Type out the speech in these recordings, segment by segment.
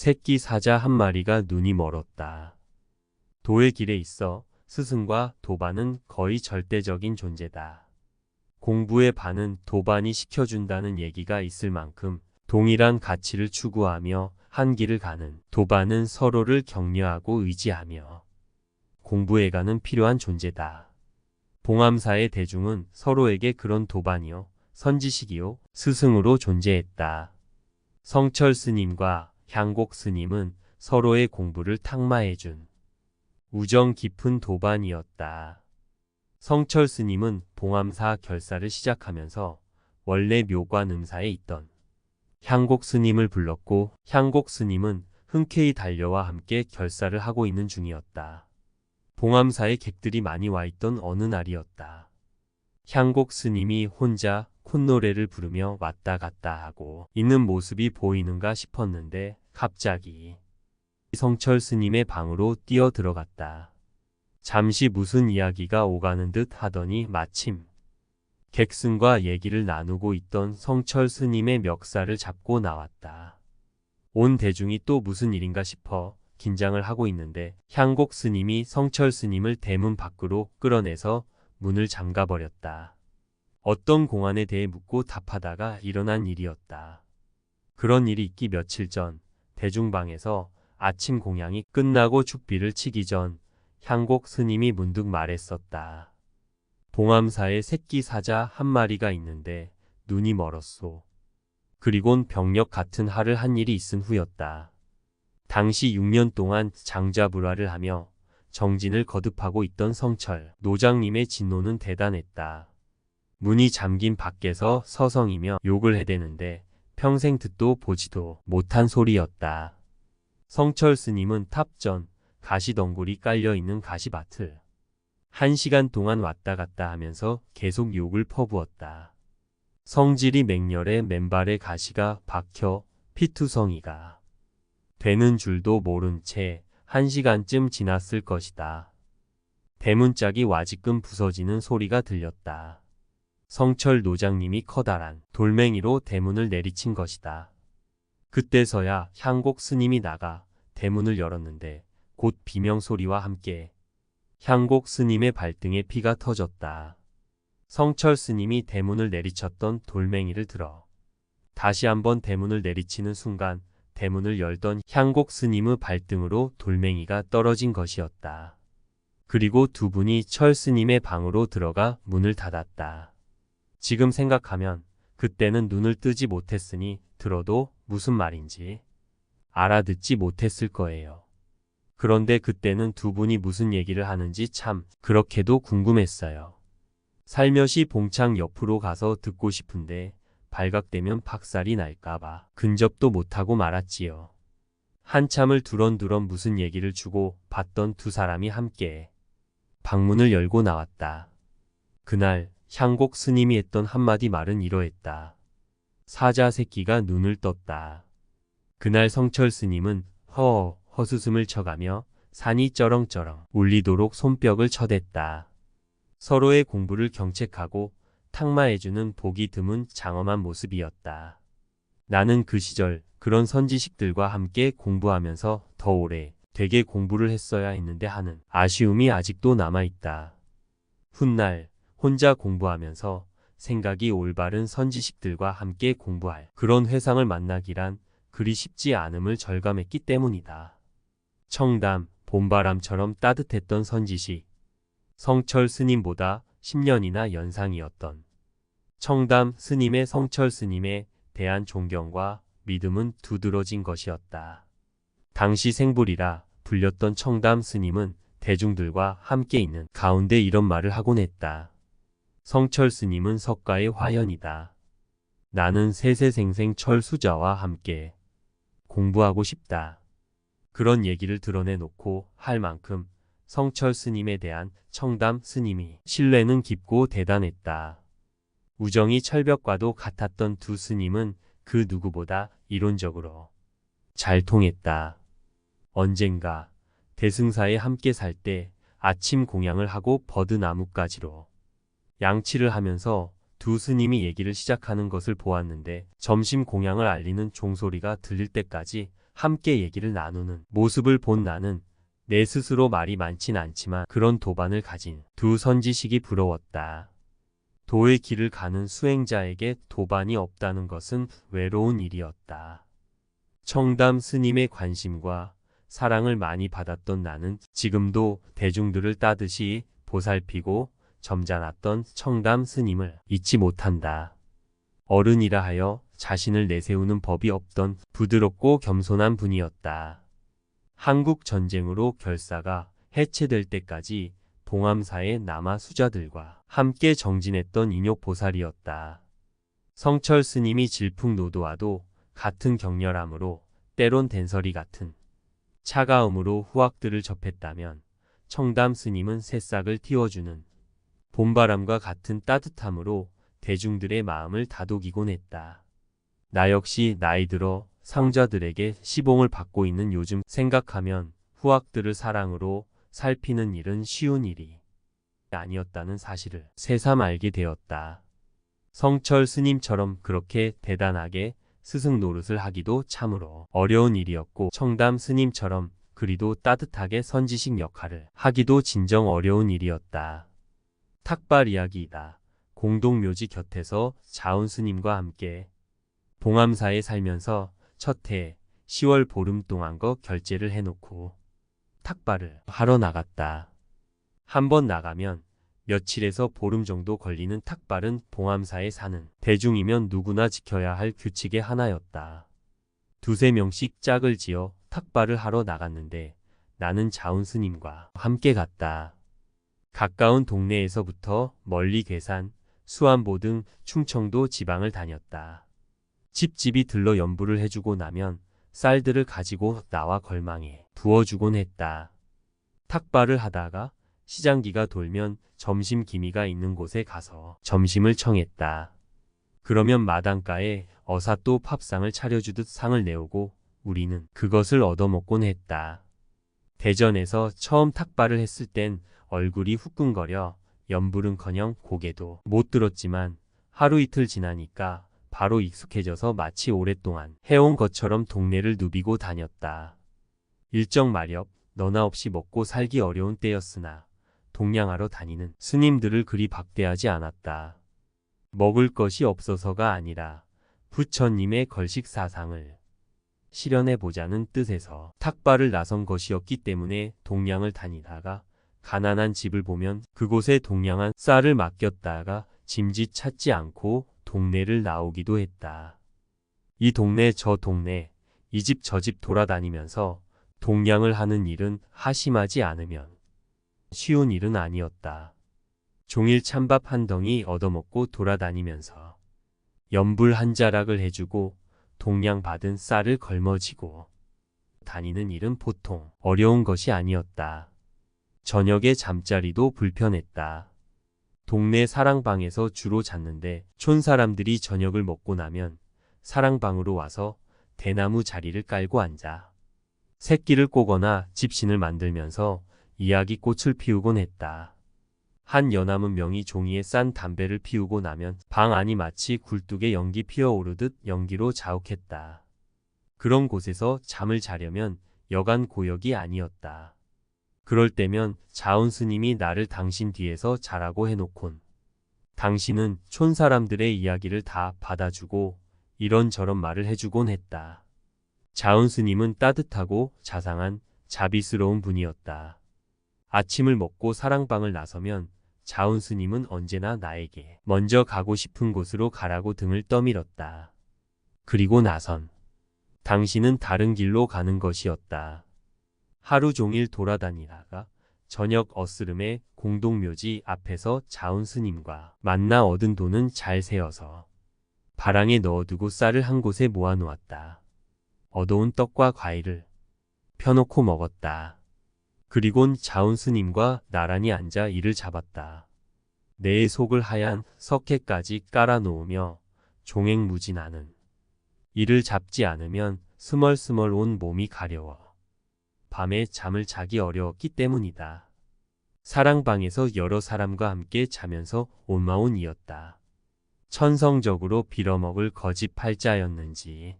새끼 사자 한 마리가 눈이 멀었다. 도의 길에 있어 스승과 도반은 거의 절대적인 존재다. 공부의 반은 도반이 시켜준다는 얘기가 있을 만큼 동일한 가치를 추구하며 한 길을 가는 도반은 서로를 격려하고 의지하며 공부애가는 필요한 존재다. 봉암사의 대중은 서로에게 그런 도반이요, 선지식이요, 스승으로 존재했다. 성철 스님과 향곡 스님은 서로의 공부를 탁마해준 우정 깊은 도반이었다. 성철 스님은 봉암사 결사를 시작하면서 원래 묘관 음사에 있던 향곡 스님을 불렀고 향곡 스님은 흔쾌히 달려와 함께 결사를 하고 있는 중이었다. 봉암사에 객들이 많이 와 있던 어느 날이었다. 향곡 스님이 혼자 콧노래를 부르며 왔다 갔다 하고 있는 모습이 보이는가 싶었는데 갑자기 성철 스님의 방으로 뛰어 들어갔다. 잠시 무슨 이야기가 오가는 듯 하더니 마침 객승과 얘기를 나누고 있던 성철 스님의 멱살을 잡고 나왔다. 온 대중이 또 무슨 일인가 싶어 긴장을 하고 있는데 향곡 스님이 성철 스님을 대문 밖으로 끌어내서 문을 잠가버렸다. 어떤 공안에 대해 묻고 답하다가 일어난 일이었다. 그런 일이 있기 며칠 전 대중방에서 아침 공양이 끝나고 축비를 치기 전 향곡 스님이 문득 말했었다. 봉암사에 새끼 사자 한 마리가 있는데 눈이 멀었소. 그리곤 병력 같은 할을 한 일이 있은 후였다. 당시 6년 동안 장자불화를 하며 정진을 거듭하고 있던 성철 노장님의 진노는 대단했다. 문이 잠긴 밖에서 서성이며 욕을 해대는데 평생 듣도 보지도 못한 소리였다. 성철 스님은 탑전 가시덩굴이 깔려있는 가시밭을 1시간 동안 왔다 갔다 하면서 계속 욕을 퍼부었다. 성질이 맹렬해 맨발에 가시가 박혀 피투성이가 되는 줄도 모른 채 1시간쯤 지났을 것이다. 대문짝이 와지끔 부서지는 소리가 들렸다. 성철 노장님이 커다란 돌멩이로 대문을 내리친 것이다. 그때서야 향곡 스님이 나가 대문을 열었는데 곧 비명소리와 함께 향곡 스님의 발등에 피가 터졌다. 성철 스님이 대문을 내리쳤던 돌멩이를 들어 다시 한번 대문을 내리치는 순간 대문을 열던 향곡 스님의 발등으로 돌멩이가 떨어진 것이었다. 그리고 두 분이 철 스님의 방으로 들어가 문을 닫았다. 지금 생각하면 그때는 눈을 뜨지 못했으니 들어도 무슨 말인지 알아듣지 못했을 거예요. 그런데 그때는 두 분이 무슨 얘기를 하는지 참 그렇게도 궁금했어요. 살며시 봉창 옆으로 가서 듣고 싶은데 발각되면 박살이 날까봐 근접도 못하고 말았지요. 한참을 두런두런 무슨 얘기를 주고 받던 두 사람이 함께 방문을 열고 나왔다. 그날 향곡 스님이 했던 한마디 말은 이러했다. 사자 새끼가 눈을 떴다. 그날 성철 스님은 허스숨을 쳐가며 산이 쩌렁쩌렁 울리도록 손뼉을 쳐댔다. 서로의 공부를 경책하고 탁마해주는 보기 드문 장엄한 모습이었다. 나는 그 시절 그런 선지식들과 함께 공부하면서 더 오래 되게 공부를 했어야 했는데 하는 아쉬움이 아직도 남아있다. 훗날 혼자 공부하면서 생각이 올바른 선지식들과 함께 공부할 그런 회상을 만나기란 그리 쉽지 않음을 절감했기 때문이다. 청담, 봄바람처럼 따뜻했던 선지식. 성철 스님보다 10년이나 연상이었던 청담 스님의 성철 스님에 대한 존경과 믿음은 두드러진 것이었다. 당시 생불이라 불렸던 청담 스님은 대중들과 함께 있는 가운데 이런 말을 하곤 했다. 성철 스님은 석가의 화현이다. 나는 세세생생 철수자와 함께 공부하고 싶다. 그런 얘기를 드러내놓고 할 만큼 성철 스님에 대한 청담 스님이 신뢰는 깊고 대단했다. 우정이 철벽과도 같았던 두 스님은 그 누구보다 이론적으로 잘 통했다. 언젠가 대승사에 함께 살 때 아침 공양을 하고 버드나무가지로 양치를 하면서 두 스님이 얘기를 시작하는 것을 보았는데 점심 공양을 알리는 종소리가 들릴 때까지 함께 얘기를 나누는 모습을 본 나는 내 스스로 말이 많진 않지만 그런 도반을 가진 두 선지식이 부러웠다. 도의 길을 가는 수행자에게 도반이 없다는 것은 외로운 일이었다. 청담 스님의 관심과 사랑을 많이 받았던 나는 지금도 대중들을 따듯이 보살피고 점잖았던 청담 스님을 잊지 못한다. 어른이라 하여 자신을 내세우는 법이 없던 부드럽고 겸손한 분이었다. 한국 전쟁으로 결사가 해체될 때까지 봉암사의 남아 수자들과 함께 정진했던 인욕보살이었다. 성철 스님이 질풍노도와도 같은 격렬함으로 때론 된설이 같은 차가움으로 후학들을 접했다면 청담 스님은 새싹을 틔워주는 봄바람과 같은 따뜻함으로 대중들의 마음을 다독이곤 했다. 나 역시 나이 들어 상자들에게 시봉을 받고 있는 요즘 생각하면 후학들을 사랑으로 살피는 일은 쉬운 일이 아니었다는 사실을 새삼 알게 되었다. 성철 스님처럼 그렇게 대단하게 스승 노릇을 하기도 참으로 어려운 일이었고 청담 스님처럼 그리도 따뜻하게 선지식 역할을 하기도 진정 어려운 일이었다. 탁발 이야기이다. 공동묘지 곁에서 자운 스님과 함께 봉암사에 살면서 첫해 10월 보름 동안거 결제를 해놓고 탁발을 하러 나갔다. 한번 나가면 며칠에서 보름 정도 걸리는 탁발은 봉암사에 사는 대중이면 누구나 지켜야 할 규칙의 하나였다. 두세 명씩 짝을 지어 탁발을 하러 나갔는데 나는 자운 스님과 함께 갔다. 가까운 동네에서부터 멀리 괴산, 수안보 등 충청도 지방을 다녔다. 집집이 들러 연부를 해주고 나면 쌀들을 가지고 나와 걸망에 부어주곤 했다. 탁발을 하다가 시장기가 돌면 점심 기미가 있는 곳에 가서 점심을 청했다. 그러면 마당가에 어사또 팝상을 차려주듯 상을 내오고 우리는 그것을 얻어먹곤 했다. 대전에서 처음 탁발을 했을 땐 얼굴이 후끈거려 연불은커녕 고개도 못 들었지만 하루 이틀 지나니까 바로 익숙해져서 마치 오랫동안 해온 것처럼 동네를 누비고 다녔다. 일정 마렵 너나 없이 먹고 살기 어려운 때였으나 동냥하러 다니는 스님들을 그리 박대하지 않았다. 먹을 것이 없어서가 아니라 부처님의 걸식 사상을 실현해보자는 뜻에서 탁발을 나선 것이었기 때문에 동냥을 다니다가 가난한 집을 보면 그곳에 동냥한 쌀을 맡겼다가 짐짓 찾지 않고 동네를 나오기도 했다. 이 동네 저 동네 이 집 저 집 돌아다니면서 동냥을 하는 일은 하심하지 않으면 쉬운 일은 아니었다. 종일 찬밥 한 덩이 얻어먹고 돌아다니면서 연불 한 자락을 해주고 동냥 받은 쌀을 걸머쥐고 다니는 일은 보통 어려운 것이 아니었다. 저녁에 잠자리도 불편했다. 동네 사랑방에서 주로 잤는데 촌사람들이 저녁을 먹고 나면 사랑방으로 와서 대나무 자리를 깔고 앉아 새끼를 꼬거나 집신을 만들면서 이야기꽃을 피우곤 했다. 한 여남은 명의 종이에 싼 담배를 피우고 나면 방 안이 마치 굴뚝에 연기 피어오르듯 연기로 자욱했다. 그런 곳에서 잠을 자려면 여간 고역이 아니었다. 그럴 때면 자운 스님이 나를 당신 뒤에서 자라고 해놓곤 당신은 촌사람들의 이야기를 다 받아주고 이런저런 말을 해주곤 했다. 자운 스님은 따뜻하고 자상한 자비스러운 분이었다. 아침을 먹고 사랑방을 나서면 자운 스님은 언제나 나에게 먼저 가고 싶은 곳으로 가라고 등을 떠밀었다. 그리고 나선 당신은 다른 길로 가는 것이었다. 하루 종일 돌아다니다가 저녁 어스름에 공동묘지 앞에서 자운 스님과 만나 얻은 돈은 잘 세어서 바랑에 넣어두고 쌀을 한 곳에 모아놓았다. 얻어온 떡과 과일을 펴놓고 먹었다. 그리곤 자운 스님과 나란히 앉아 이를 잡았다. 내 속을 하얀 석회까지 깔아놓으며 종횡무진하는 이를 잡지 않으면 스멀스멀 온 몸이 가려워 밤에 잠을 자기 어려웠기 때문이다. 사랑방에서 여러 사람과 함께 자면서 온마온이었다. 천성적으로 빌어먹을 거짓 팔자였는지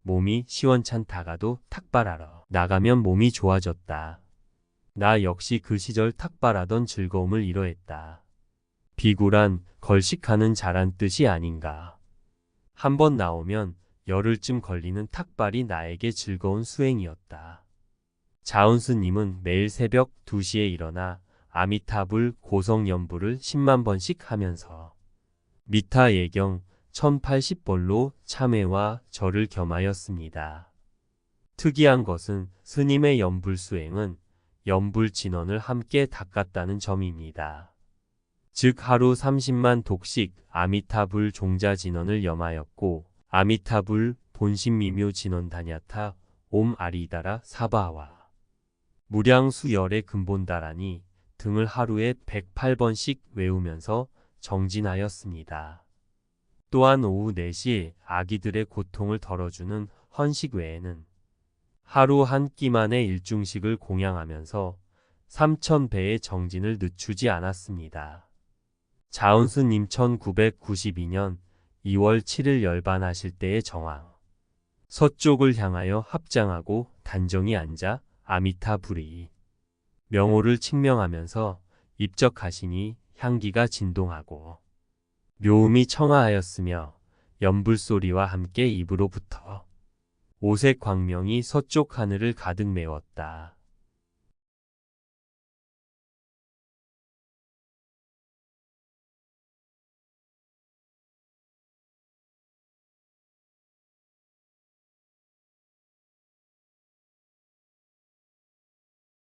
몸이 시원찮다가도 탁발하러 나가면 몸이 좋아졌다. 나 역시 그 시절 탁발하던 즐거움을 이뤄했다. 비굴한 걸식하는 자란 뜻이 아닌가. 한번 나오면 열흘쯤 걸리는 탁발이 나에게 즐거운 수행이었다. 자운스님은 매일 새벽 2시에 일어나 아미타불 고성연불을 10만 번씩 하면서 미타 예경 1080번로 참회와 절을 겸하였습니다. 특이한 것은 스님의 연불 수행은 연불 진원을 함께 닦았다는 점입니다. 즉 하루 30만 독씩 아미타불 종자 진원을 염하였고 아미타불 본심미묘 진원 다냐타 옴 아리다라 사바와 무량수열의 근본다라니 등을 하루에 108번씩 외우면서 정진하였습니다. 또한 오후 4시 아기들의 고통을 덜어주는 헌식 외에는 하루 한 끼만의 일중식을 공양하면서 3000배의 정진을 늦추지 않았습니다. 자운스님 1992년 2월 7일 열반하실 때의 정황. 서쪽을 향하여 합장하고 단정히 앉아 아미타불이 명호를 칭명하면서 입적하시니 향기가 진동하고 묘음이 청하하였으며 연불소리와 함께 입으로부터 오색 광명이 서쪽 하늘을 가득 메웠다.